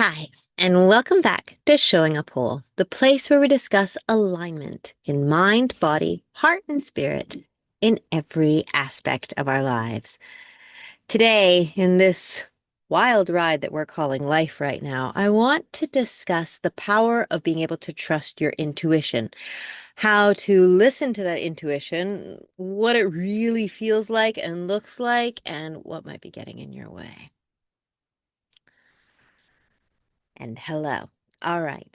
Hi, and welcome back to Showing Up Whole, the place where we discuss alignment in mind, body, heart, and spirit in every aspect of our lives. Today, in this wild ride that we're calling life right now, I want to discuss the power of being able to trust your intuition, how to listen to that intuition, what it really feels like and looks like, and what might be getting in your way. And hello. All right.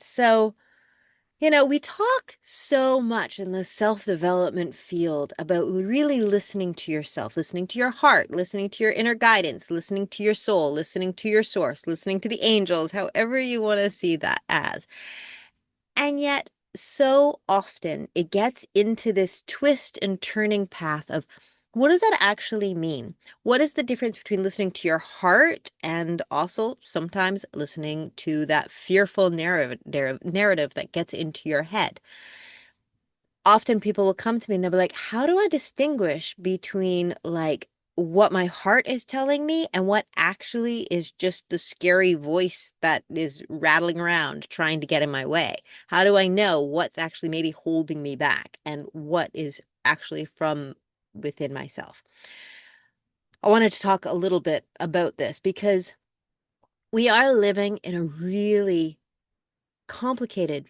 We talk so much in the self-development field about really listening to yourself, listening to your heart, listening to your inner guidance, listening to your soul, listening to your source, listening to the angels, however you want to see that as. And yet, so often it gets into this twist and turning path of what does that actually mean? What is the difference between listening to your heart and also sometimes listening to that fearful narrative that gets into your head? Often people will come to me and they'll be like, how do I distinguish between like what my heart is telling me and what actually is just the scary voice that is rattling around trying to get in my way? How do I know what's actually maybe holding me back and what is actually from within myself? I wanted to talk a little bit about this because we are living in a really complicated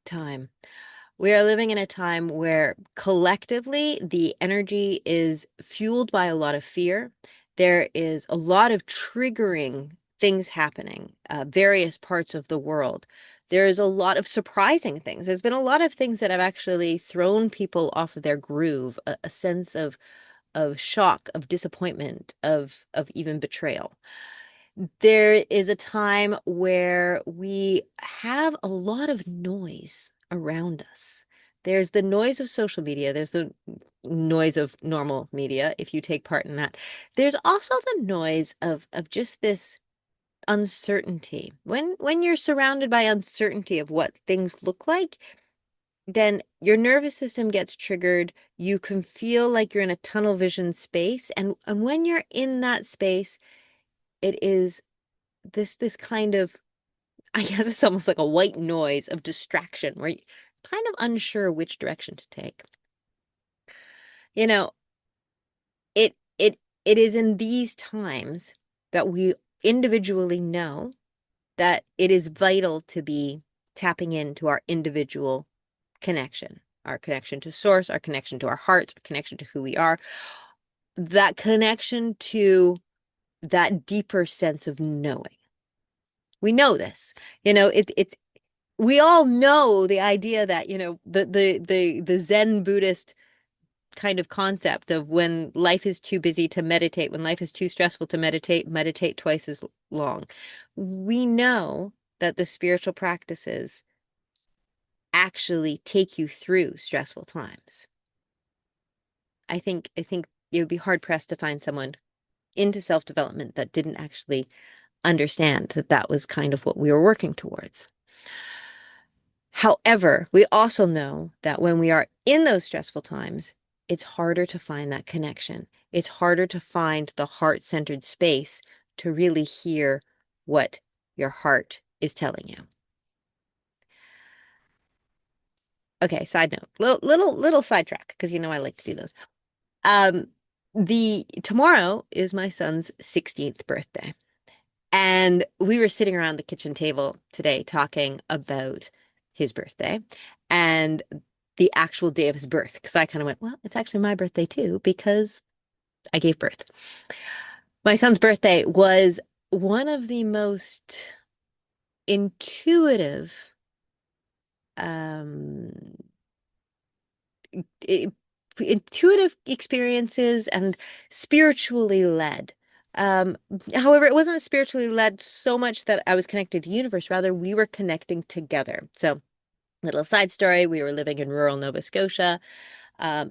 time. We are living in a time where collectively the energy is fueled by a lot of fear. There is a lot of triggering things happening, various parts of the world. There is a lot of surprising things. There's been a lot of things that have actually thrown people off of their groove, a sense of shock, of disappointment, of even betrayal. There is a time where we have a lot of noise around us. There's the noise of social media. There's the noise of normal media, if you take part in that. There's also the noise of just this uncertainty. When you're surrounded by uncertainty of what things look like, then your nervous system gets triggered. You can feel like you're in a tunnel vision space. And when you're in that space, it is this kind of, I guess it's almost like a white noise of distraction where you're kind of unsure which direction to take. You know, it is in these times that we individually know that it is vital to be tapping into our individual connection, our connection to source, our connection to our hearts, our connection to who we are, that connection to that deeper sense of knowing. We know this. It's we all know the idea that, the Zen Buddhist kind of concept of when life is too busy to meditate, when life is too stressful to meditate, meditate twice as long. We know that the spiritual practices actually take you through stressful times. I think it would be hard pressed to find someone into self-development that didn't actually understand that that was kind of what we were working towards. However, we also know that when we are in those stressful times, it's harder to find that connection. It's harder to find the heart-centered space to really hear what your heart is telling you. Okay, side note, little sidetrack, because I like to do those. Um, the tomorrow is my son's 16th birthday. And we were sitting around the kitchen table today talking about his birthday and the actual day of his birth. Because I kind of went, well, it's actually my birthday too, because I gave birth. My son's birthday was one of the most intuitive, um, i- intuitive experiences and spiritually led. Um, However, it wasn't spiritually led so much that I was connected to the universe. Rather, we were connecting together. So, little side story, we were living in rural Nova Scotia.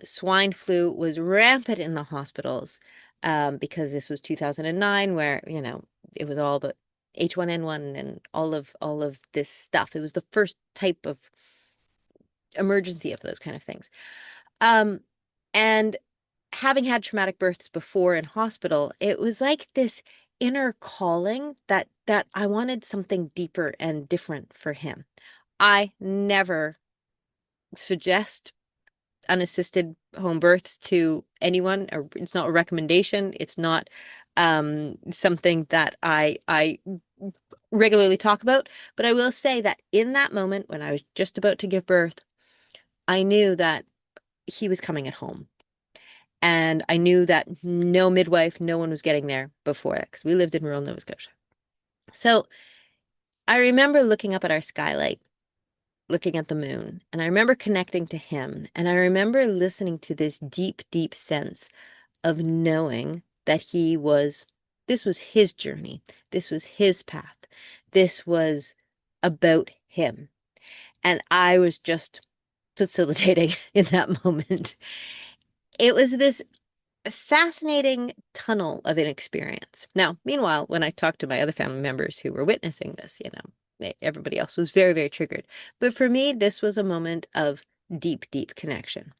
Swine flu was rampant in the hospitals because this was 2009, where, it was all but H1N1 and all of this stuff. It was the first type of emergency of those kind of things. Um, and having had traumatic births before in hospital, it was like this inner calling that I wanted something deeper and different for him. I never suggest unassisted home births to anyone, or it's not a recommendation. It's not something that I regularly talk about. But I will say that in that moment when I was just about to give birth, I knew that he was coming at home. And I knew that no midwife, no one was getting there before that because we lived in rural Nova Scotia. So I remember looking up at our skylight, looking at the moon, and I remember connecting to him. And I remember listening to this deep, deep sense of knowing that this was his journey. This was his path. This was about him. And I was just facilitating in that moment. It was this fascinating tunnel of an experience. Now, meanwhile, when I talked to my other family members who were witnessing this, everybody else was very, very triggered. But for me, this was a moment of deep, deep connection.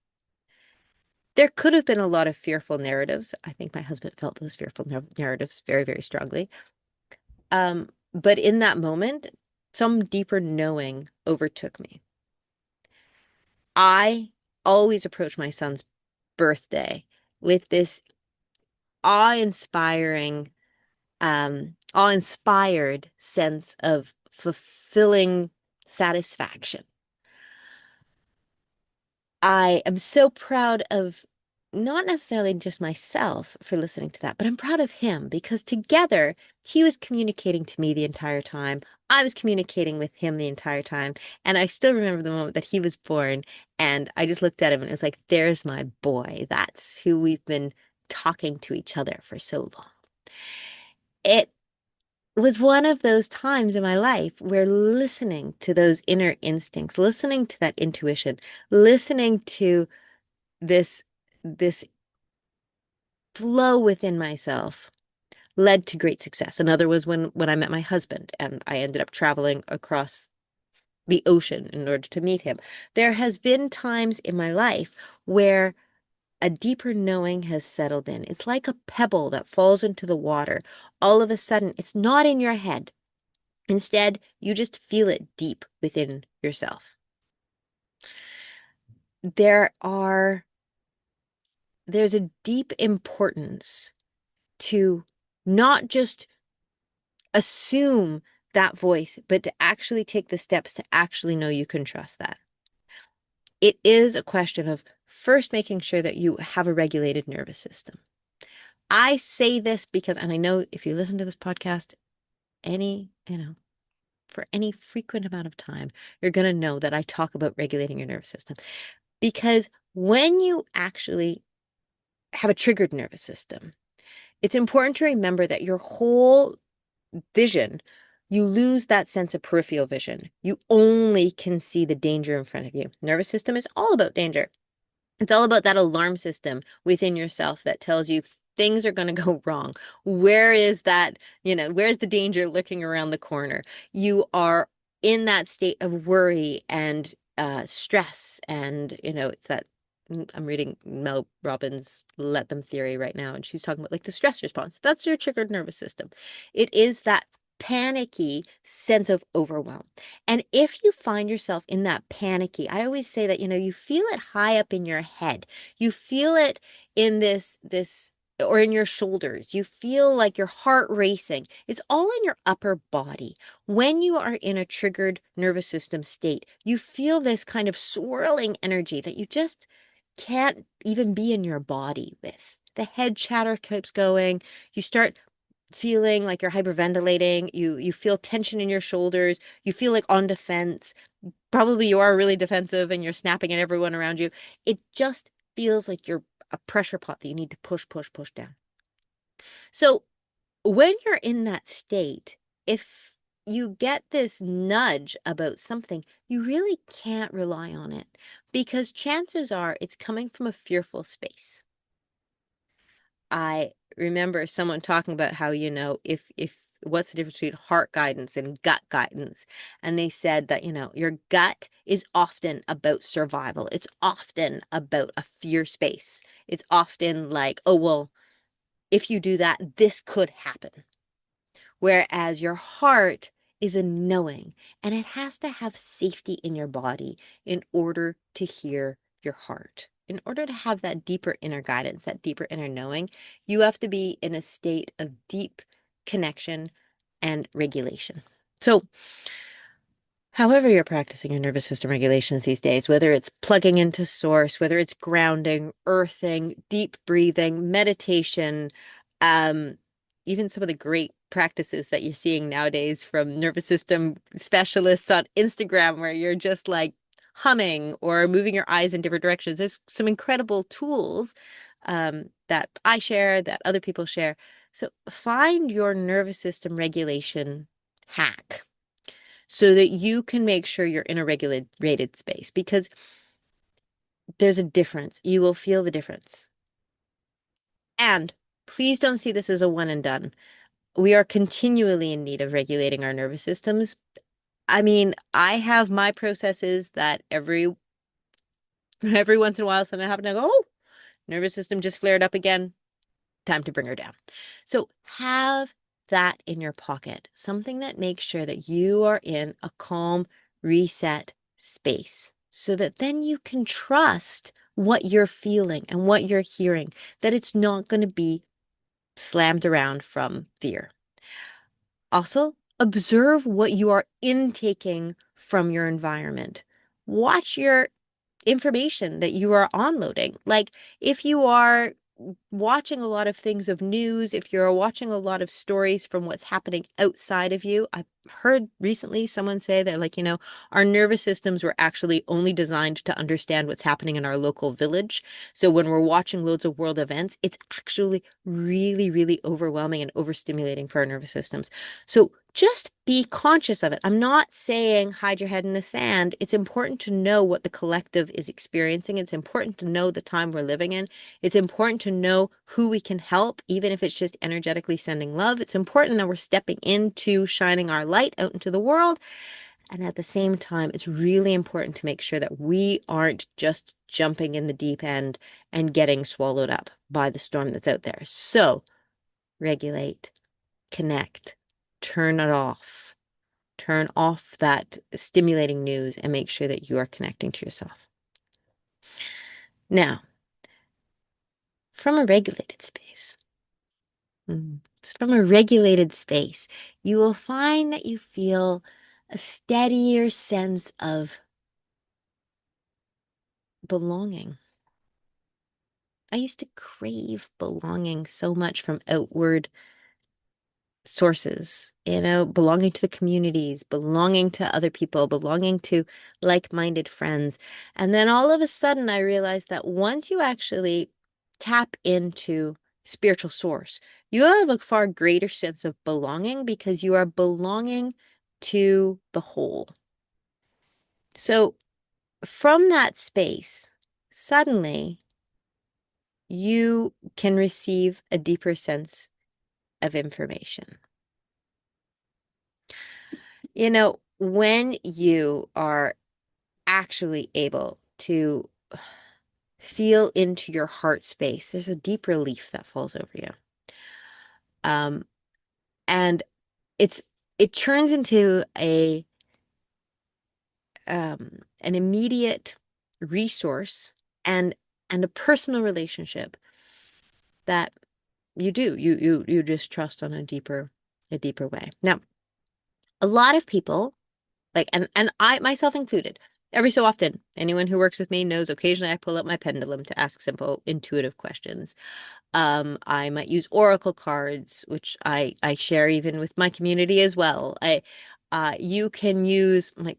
There could have been a lot of fearful narratives. I think my husband felt those fearful narratives very, very strongly. But in that moment, some deeper knowing overtook me. I always approach my son's birthday with this awe-inspiring, awe-inspired sense of fulfilling satisfaction. I am so proud of not necessarily just myself for listening to that, but I'm proud of him because together he was communicating to me the entire time. I was communicating with him the entire time. And I still remember the moment that he was born. And I just looked at him and it was like, there's my boy. That's who we've been talking to each other for so long. It was one of those times in my life where listening to those inner instincts, listening to that intuition, listening to this this flow within myself led to great success. Another was when I met my husband and I ended up traveling across the ocean in order to meet him. There has been times in my life where a deeper knowing has settled in. It's like a pebble that falls into the water. All of a sudden, it's not in your head. Instead, you just feel it deep within yourself. There are there's a deep importance to not just assume that voice, but to actually take the steps to actually know you can trust that. It is a question of first making sure that you have a regulated nervous system. I say this because, and I know if you listen to this podcast, for any frequent amount of time, you're going to know that I talk about regulating your nervous system. Because when you actually have a triggered nervous system, it's important to remember that your whole vision, you lose that sense of peripheral vision. You only can see the danger in front of you. Nervous system is all about danger. It's all about that alarm system within yourself that tells you things are going to go wrong. Where is that, where's the danger lurking around the corner? You are in that state of worry and stress. And, it's that I'm reading Mel Robbins' Let Them theory right now, and she's talking about like the stress response. That's your triggered nervous system. It is that panicky sense of overwhelm. And if you find yourself in that panicky, I always say that, you feel it high up in your head. You feel it in this or in your shoulders. You feel like your heart racing. It's all in your upper body. When you are in a triggered nervous system state, you feel this kind of swirling energy that you just can't even be in your body with. The head chatter keeps going. You start feeling like you're hyperventilating. You feel tension in your shoulders. You feel like on defense. Probably you are really defensive and you're snapping at everyone around you. It just feels like you're a pressure pot that you need to push, push, push down. So when you're in that state, if you get this nudge about something, you really can't rely on it because chances are it's coming from a fearful space. I remember someone talking about how, if what's the difference between heart guidance and gut guidance? And they said that, your gut is often about survival. It's often about a fear space. It's often like, oh, well, if you do that, this could happen. Whereas your heart is a knowing, and it has to have safety in your body in order to hear your heart. In order to have that deeper inner guidance, that deeper inner knowing, you have to be in a state of deep connection and regulation. So, however you're practicing your nervous system regulations these days, whether it's plugging into source, whether it's grounding, earthing, deep breathing, meditation, um, even some of the great practices that you're seeing nowadays from nervous system specialists on Instagram, where you're just like humming or moving your eyes in different directions. There's some incredible tools that I share, that other people share. So find your nervous system regulation hack so that you can make sure you're in a regulated space, because there's a difference. You will feel the difference. And please don't see this as a one and done. We are continually in need of regulating our nervous systems. I mean, I have my processes that every once in a while something happens, I go, oh, nervous system just flared up again. Time to bring her down. So have that in your pocket, something that makes sure that you are in a calm, reset space, so that then you can trust what you're feeling and what you're hearing, that it's not going to be slammed around from fear. Also, observe what you are intaking from your environment. Watch your information that you are onloading. Like if you are watching a lot of things of news, if you're watching a lot of stories from what's happening outside of you, I heard recently someone say that, like, our nervous systems were actually only designed to understand what's happening in our local village. So when we're watching loads of world events, it's actually really, really overwhelming and overstimulating for our nervous systems. So just be conscious of it. I'm not saying hide your head in the sand. It's important to know what the collective is experiencing. It's important to know the time we're living in. It's important to know who we can help, even if it's just energetically sending love. It's important that we're stepping into shining our light out into the world. And at the same time, it's really important to make sure that we aren't just jumping in the deep end and getting swallowed up by the storm that's out there. So regulate, connect, turn it off. Turn off that stimulating news and make sure that you are connecting to yourself. Now, from a regulated space, from a regulated space, you will find that you feel a steadier sense of belonging. I used to crave belonging so much from outward sources, belonging to the communities, belonging to other people, belonging to like-minded friends. And then all of a sudden, I realized that once you actually tap into spiritual source, you have a far greater sense of belonging, because you are belonging to the whole. So from that space, suddenly you can receive a deeper sense of information. When you are actually able to feel into your heart space, there's a deep relief that falls over you. Um, and it turns into an immediate resource and a personal relationship that you just trust on a deeper way. Now, a lot of people, like, and I myself included, every so often, anyone who works with me knows occasionally I pull up my pendulum to ask simple intuitive questions. I might use oracle cards, which I share even with my community as well. You can use, like,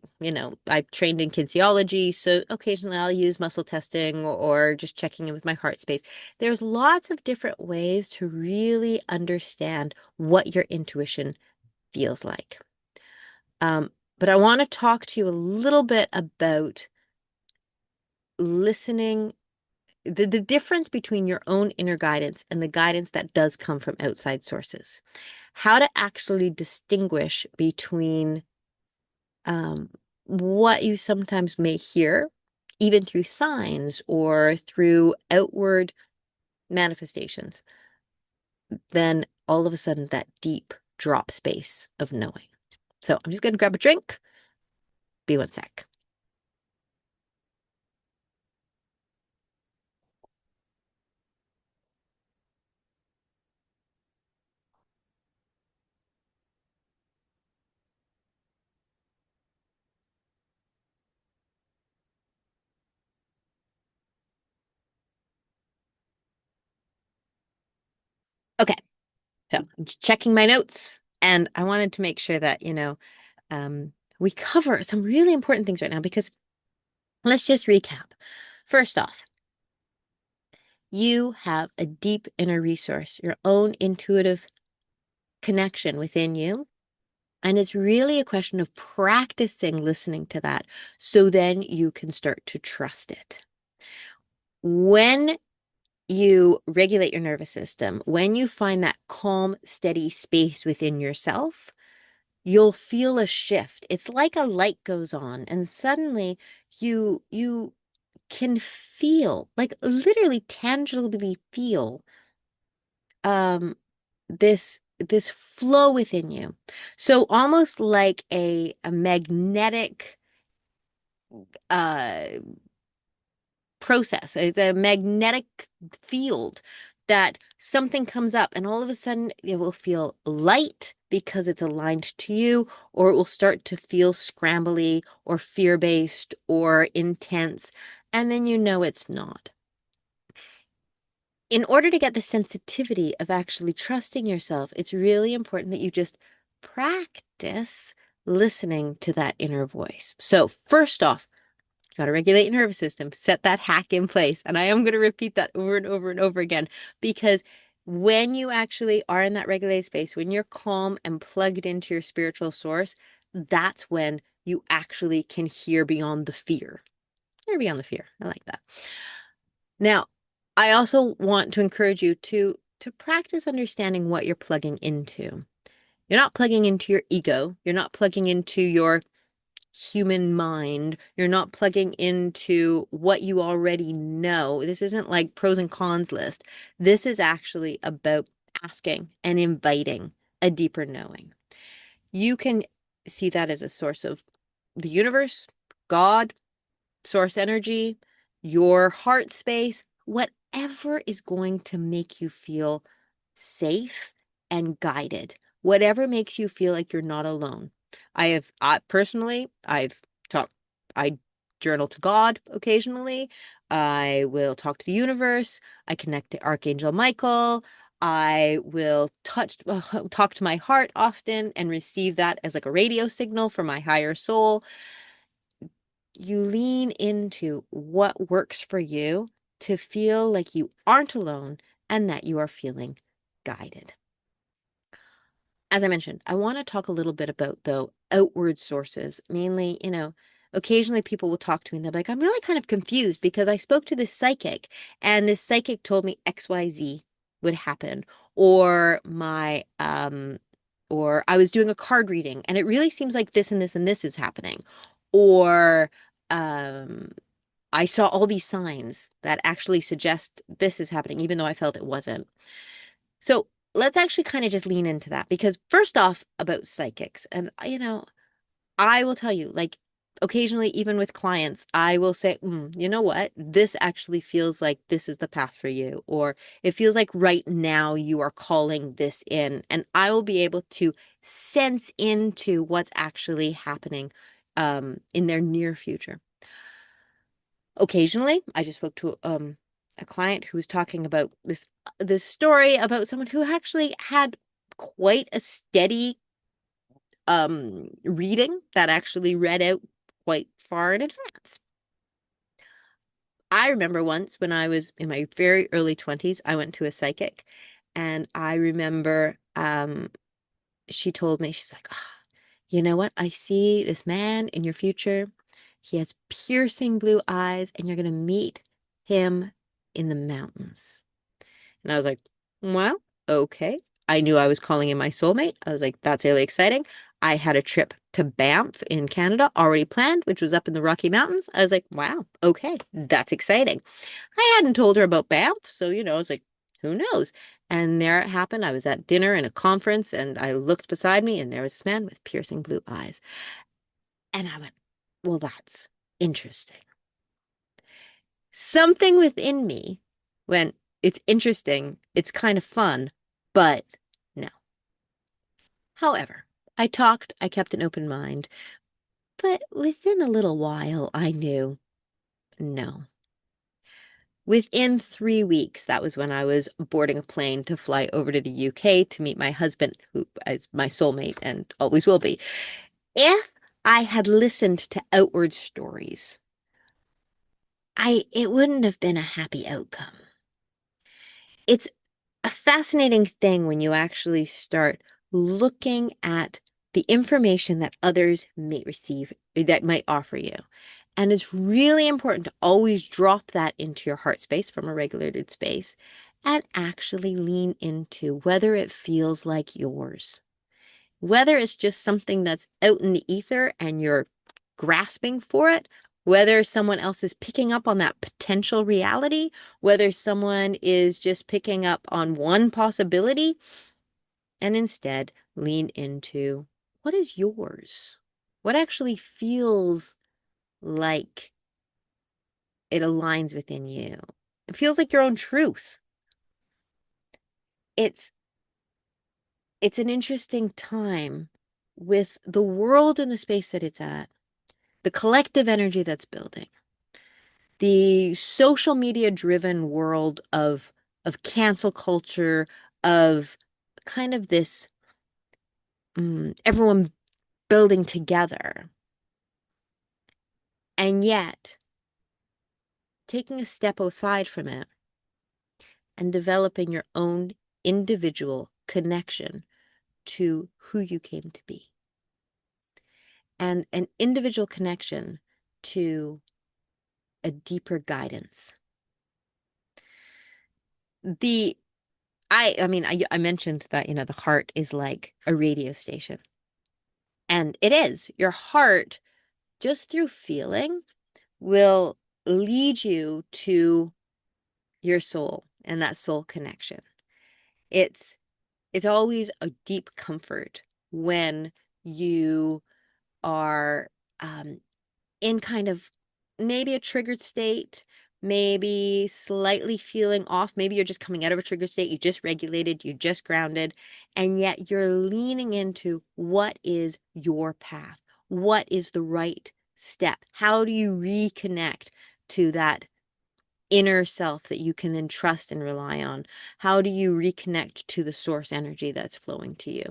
I've trained in kinesiology, so occasionally I'll use muscle testing or just checking in with my heart space. There's lots of different ways to really understand what your intuition feels like. But I want to talk to you a little bit about listening, the difference between your own inner guidance and the guidance that does come from outside sources. How to actually distinguish between what you sometimes may hear, even through signs or through outward manifestations, then all of a sudden that deep drop space of knowing. So I'm just going to grab a drink. Be one sec. Okay. So I'm just checking my notes, and I wanted to make sure that, we cover some really important things right now because let's just recap. First off, you have a deep inner resource, your own intuitive connection within you. And it's really a question of practicing listening to that so then you can start to trust it. When you regulate your nervous system, when you find that calm, steady space within yourself, you'll feel a shift. It's like a light goes on and suddenly you can feel, like literally tangibly feel um this flow within you. So almost like a magnetic uh process. It's a magnetic field that something comes up and all of a sudden it will feel light because it's aligned to you, or it will start to feel scrambly or fear-based or intense, and then you know it's not. In order to get the sensitivity of actually trusting yourself, it's really important that you just practice listening to that inner voice. So, first off, you got to regulate your nervous system, set that hack in place. And I am going to repeat that over and over and over again because when you actually are in that regulated space, when you're calm and plugged into your spiritual source, that's when you actually can hear beyond the fear. Hear beyond the fear. I like that. Now, I also want to encourage you to practice understanding what you're plugging into. You're not plugging into your ego. You're not plugging into your human mind. You're not plugging into what you already know. This isn't like pros and cons list. This is actually about asking and inviting a deeper knowing. You can see that as a source of the universe, God, source energy, your heart space, whatever is going to make you feel safe and guided, whatever makes you feel like you're not alone. I've talked, I journal to God occasionally. I will talk to the universe. I connect to Archangel Michael. I will talk to my heart often and receive that as like a radio signal for my higher soul. You lean into what works for you to feel like you aren't alone and that you are feeling guided. As I mentioned, I want to talk a little bit about, though, outward sources. Mainly, occasionally people will talk to me and they'll be like, I'm really kind of confused because I spoke to this psychic and this psychic told me XYZ would happen. Or I was doing a card reading and it really seems like this and this and this is happening. Or um, I saw all these signs that actually suggest this is happening, even though I felt it wasn't. So let's actually kind of just lean into that because first off, about psychics, and I will tell you, like occasionally, even with clients, I will say, you know what? This actually feels like this is the path for you, or it feels like right now you are calling this in, and I will be able to sense into what's actually happening in their near future. Occasionally, I just spoke to a client who was talking about this story about someone who actually had quite a steady reading that actually read out quite far in advance. I remember once when I was in my very early 20s, I went to a psychic, and I remember she told me, she's like, you know what? I see this man in your future. He has piercing blue eyes, and you're going to meet him in the mountains. And I was like, well, okay. I knew I was calling in my soulmate. I was like, that's really exciting. I had a trip to Banff in Canada already planned, which was up in the Rocky Mountains. I was like, wow, okay, that's exciting. I hadn't told her about Banff, so, I was like, who knows? And there it happened. I was at dinner in a conference and I looked beside me and there was this man with piercing blue eyes. And I went, well, that's interesting. Something within me went, it's interesting, it's kind of fun, but no. However, I kept an open mind, but within a little while, I knew no. Within 3 weeks, that was when I was boarding a plane to fly over to the UK to meet my husband, who is my soulmate and always will be. If I had listened to outward stories, it wouldn't have been a happy outcome. It's a fascinating thing when you actually start looking at the information that others may receive, that might offer you. And it's really important to always drop that into your heart space from a regulated space and actually lean into whether it feels like yours. Whether it's just something that's out in the ether and you're grasping for it, whether someone else is picking up on that potential reality, whether someone is just picking up on one possibility, and instead lean into what is yours? What actually feels like it aligns within you? It feels like your own truth. It's it's an interesting time with the world and the space that it's at, the collective energy that's building, the social media driven world of cancel culture, of kind of this everyone building together. And yet, taking a step aside from it and developing your own individual connection to who you came to be. And an individual connection to a deeper guidance. The I mean, I mentioned that, the heart is like a radio station. And it is. Your heart, just through feeling, will lead you to your soul and that soul connection. It's it's always a deep comfort when you are in kind of maybe a triggered state, maybe slightly feeling off. Maybe you're just coming out of a triggered state. You just regulated, you just grounded, and yet you're leaning into what is your path? What is the right step? How do you reconnect to that inner self that you can then trust and rely on? How do you reconnect to the source energy that's flowing to you?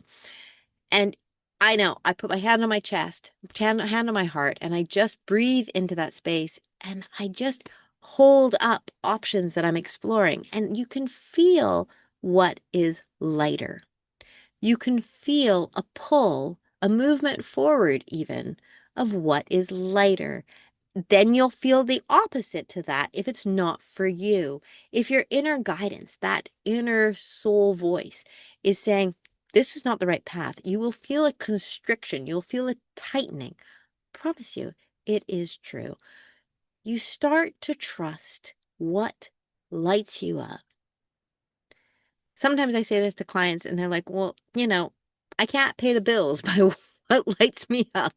And I know I put my hand on my chest, hand on my heart, and I just breathe into that space and I just hold up options that I'm exploring. And you can feel what is lighter. You can feel a pull, a movement forward, even of what is lighter. Then you'll feel the opposite to that if it's not for you. If your inner guidance, that inner soul voice is saying, this is not the right path, you will feel a constriction. You'll feel a tightening. I promise you, it is true. You start to trust what lights you up. Sometimes I say this to clients and they're like, well, I can't pay the bills by what lights me up.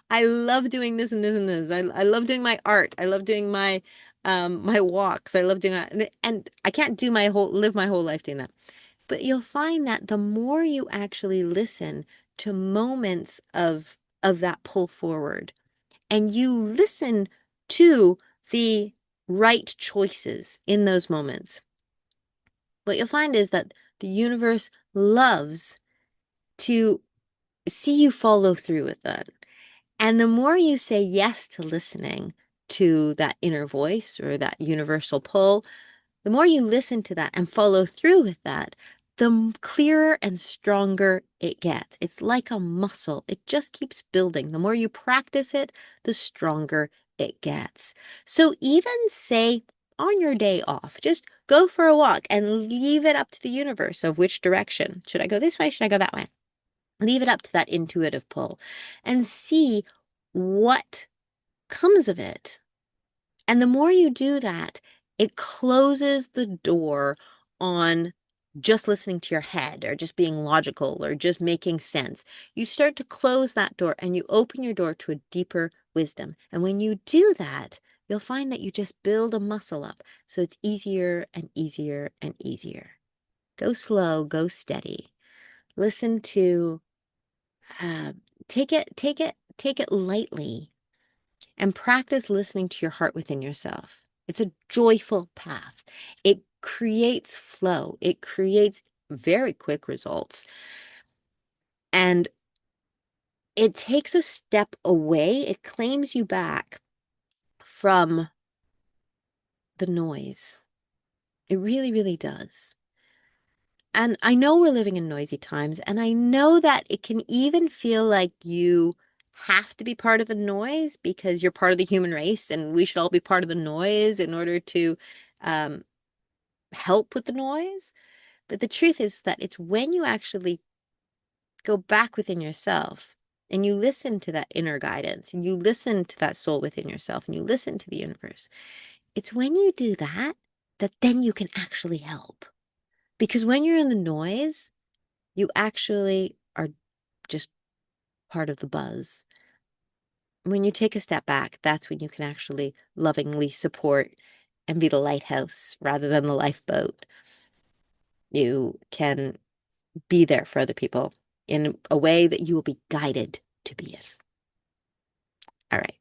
I love doing this and this and this. I love doing my art. I love doing my walks. I love doing that. And I can't live my whole life doing that. But you'll find that the more you actually listen to moments of that pull forward and you listen to the right choices in those moments, what you'll find is that the universe loves to see you follow through with that. And the more you say yes to listening to that inner voice or that universal pull, the more you listen to that and follow through with that, the clearer and stronger it gets. It's like a muscle. It just keeps building. The more you practice it, the stronger it gets. So even say on your day off, just go for a walk and leave it up to the universe of which direction. Should I go this way? Should I go that way? Leave it up to that intuitive pull and see what comes of it. And the more you do that, it closes the door on just listening to your head or just being logical or just making sense. You start to close that door and you open your door to a deeper wisdom. And when you do that, you'll find that you just build a muscle up. So it's easier and easier and easier. Go slow, go steady. Listen to, uh, take it lightly and practice listening to your heart within yourself. It's a joyful path. It creates flow. It creates very quick results. And it takes a step away. It claims you back from the noise. It really, really does. And I know we're living in noisy times, and I know that it can even feel like you have to be part of the noise because you're part of the human race, and we should all be part of the noise in order to um, help with the noise. But the truth is that it's when you actually go back within yourself and you listen to that inner guidance and you listen to that soul within yourself and you listen to the universe. It's when you do that that then you can actually help. Because when you're in the noise, you actually are just part of the buzz. When you take a step back, that's when you can actually lovingly support and be the lighthouse rather than the lifeboat. You can be there for other people in a way that you will be guided to be in. All right.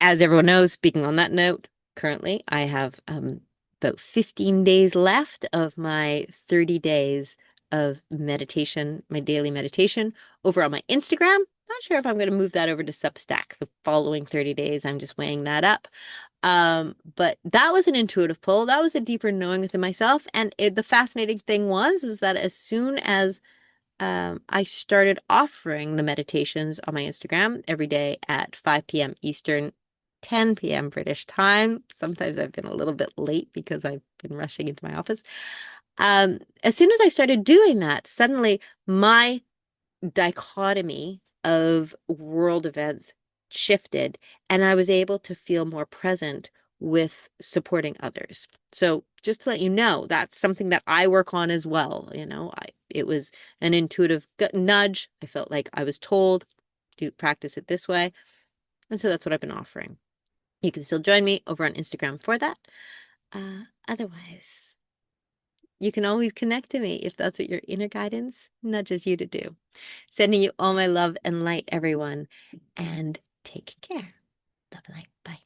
As everyone knows, speaking on that note, currently I have about 15 days left of my 30 days of meditation, my daily meditation over on my Instagram. Not sure if I'm going to move that over to Substack the following 30 days. I'm just weighing that up. But that was an intuitive pull. That was a deeper knowing within myself. And the fascinating thing is that as soon as I started offering the meditations on my Instagram every day at 5 p.m. Eastern, 10 p.m. British time. Sometimes I've been a little bit late because I've been rushing into my office. As soon as I started doing that, suddenly my dichotomy of world events shifted and I was able to feel more present with supporting others. So just to let you know, that's something that I work on as well. It was an intuitive gut nudge. I felt like I was told to practice it this way. And so that's what I've been offering. You can still join me over on Instagram for that. Otherwise, you can always connect to me if that's what your inner guidance nudges you to do. Sending you all my love and light, everyone, and take care. Love and light. Bye.